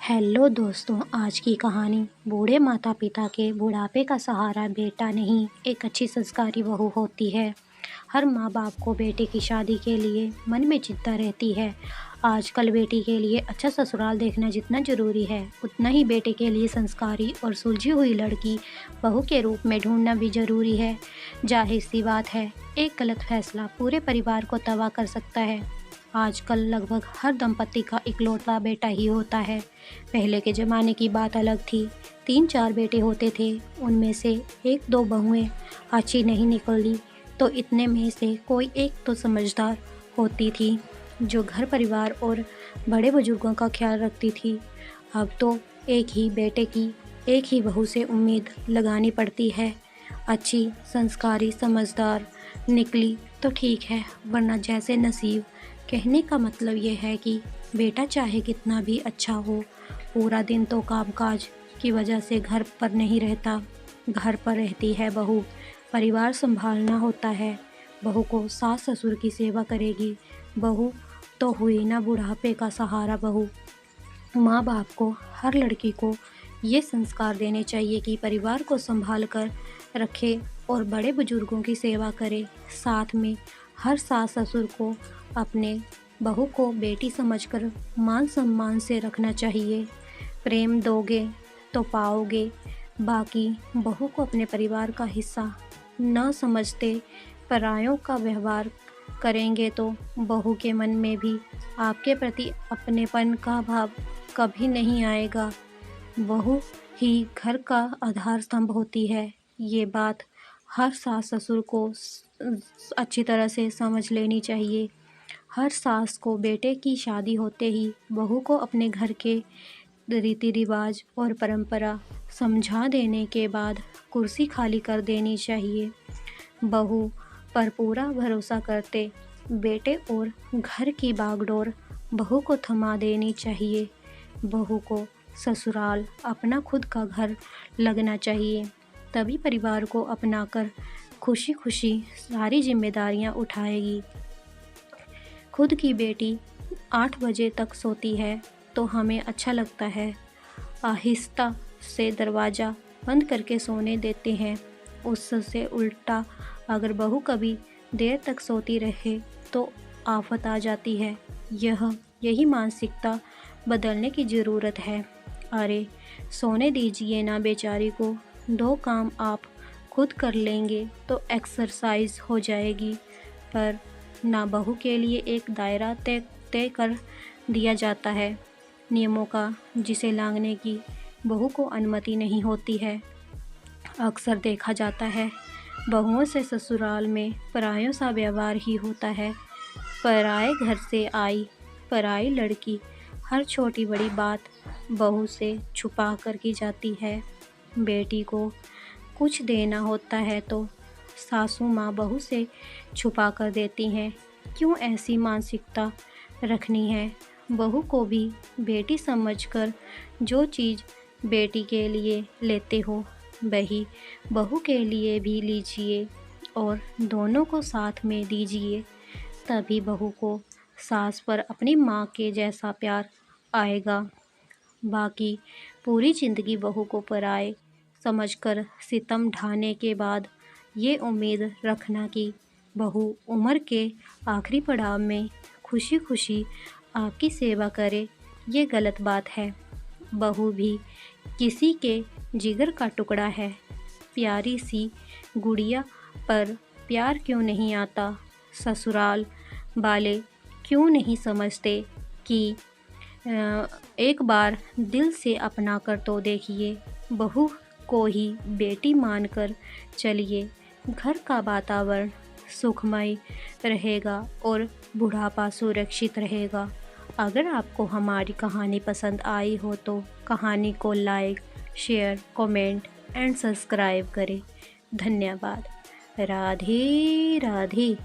Hello दोस्तों, आज की कहानी बूढ़े माता पिता के बुढ़ापे का सहारा बेटा नहीं, एक अच्छी संस्कारी बहू होती है। हर माँ बाप को बेटे की शादी के लिए मन में चिंता रहती है। आजकल बेटी के लिए अच्छा ससुराल देखना जितना ज़रूरी है, उतना ही बेटे के लिए संस्कारी और सुलझी हुई लड़की बहू के रूप में ढूंढना भी ज़रूरी है। जाहिर सी बात है, एक गलत फैसला पूरे परिवार को तबाह कर सकता है। आजकल लगभग हर दंपति का इकलौता बेटा ही होता है। पहले के ज़माने की बात अलग थी। 3-4 बेटे होते थे, उनमें से 1-2 बहुएं अच्छी नहीं निकली तो इतने में से कोई एक तो समझदार होती थी, जो घर परिवार और बड़े बुजुर्गों का ख्याल रखती थी। अब तो एक ही बेटे की एक ही बहू से उम्मीद लगानी पड़ती है। अच्छी, संस्कारी, समझदार निकली तो ठीक है, वरना जैसे नसीब। कहने का मतलब ये है कि बेटा चाहे कितना भी अच्छा हो, पूरा दिन तो कामकाज की वजह से घर पर नहीं रहता। घर पर रहती है बहू, परिवार संभालना होता है। बहू को सास ससुर की सेवा करेगी। बहू तो हुई ना बुढ़ापे का सहारा बहू। माँ बाप को, हर लड़की को ये संस्कार देने चाहिए कि परिवार को संभाल कर रखे और बड़े बुजुर्गों की सेवा करे। साथ में हर सास ससुर को अपने बहू को बेटी समझकर मान सम्मान से रखना चाहिए। प्रेम दोगे तो पाओगे। बाकी बहू को अपने परिवार का हिस्सा न समझते परायों का व्यवहार करेंगे तो बहू के मन में भी आपके प्रति अपनेपन का भाव कभी नहीं आएगा। बहू ही घर का आधार स्तंभ होती है। ये बात हर सास ससुर को अच्छी तरह से समझ लेनी चाहिए। हर सास को बेटे की शादी होते ही बहू को अपने घर के रीति रिवाज और परंपरा समझा देने के बाद कुर्सी खाली कर देनी चाहिए। बहू पर पूरा भरोसा करते बेटे और घर की बागडोर बहू को थमा देनी चाहिए। बहू को ससुराल अपना खुद का घर लगना चाहिए, तभी परिवार को अपनाकर खुशी खुशी सारी जिम्मेदारियां उठाएगी। खुद की बेटी 8 बजे तक सोती है तो हमें अच्छा लगता है। आहिस्ता से दरवाज़ा बंद करके सोने देते हैं। उससे उल्टा अगर बहू कभी देर तक सोती रहे तो आफत आ जाती है। यही मानसिकता बदलने की ज़रूरत है। अरे सोने दीजिए ना बेचारी को, 2 काम आप खुद कर लेंगे तो एक्सरसाइज हो जाएगी। पर ना बहू के लिए एक दायरा तय कर दिया जाता है नियमों का, जिसे लांघने की बहू को अनुमति नहीं होती है। अक्सर देखा जाता है बहुओं से ससुराल में परायों सा व्यवहार ही होता है। पराए घर से आई पराई लड़की, हर छोटी बड़ी बात बहू से छुपा कर की जाती है। बेटी को कुछ देना होता है तो सासू माँ बहू से छुपा कर देती हैं। क्यों ऐसी मानसिकता रखनी है? बहू को भी बेटी समझकर जो चीज़ बेटी के लिए लेते हो वही बहू के लिए भी लीजिए और दोनों को साथ में दीजिए। तभी बहू को सास पर अपनी माँ के जैसा प्यार आएगा। बाकी पूरी ज़िंदगी बहू को पराए समझकर सितम ढाने के बाद ये उम्मीद रखना कि बहू उम्र के आखिरी पड़ाव में खुशी खुशी आपकी सेवा करे, ये गलत बात है। बहू भी किसी के जिगर का टुकड़ा है। प्यारी सी गुड़िया पर प्यार क्यों नहीं आता? ससुराल वाले क्यों नहीं समझते कि एक बार दिल से अपना कर तो देखिए। बहू को ही बेटी मानकर चलिए, घर का वातावरण सुखमय रहेगा और बुढ़ापा सुरक्षित रहेगा। अगर आपको हमारी कहानी पसंद आई हो तो कहानी को like, share, comment and subscribe करें। धन्यवाद। राधे राधे।